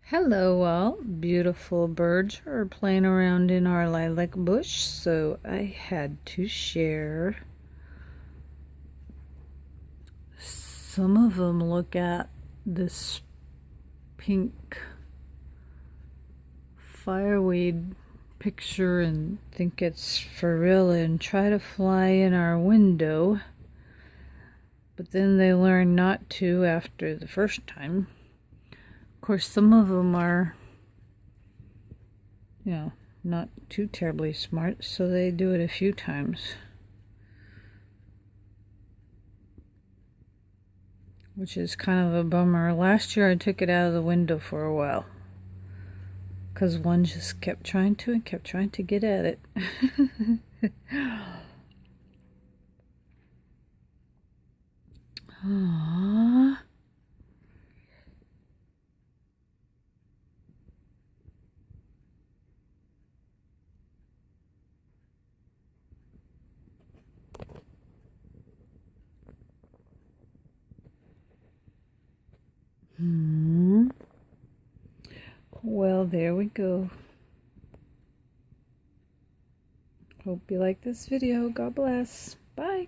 Hello all, beautiful birds are playing around in our lilac bush, so I had to share. Some of them look at this pink fireweed picture and think it's for real and try to fly in our window, but then they learn not to after the first time. Of course, some of them are, not too terribly smart, so they do it a few times. Which is kind of a bummer. Last year I took it out of the window for a while, because one just kept trying to get at it. Aww. Well, there we go. Hope you like this video. God bless. Bye.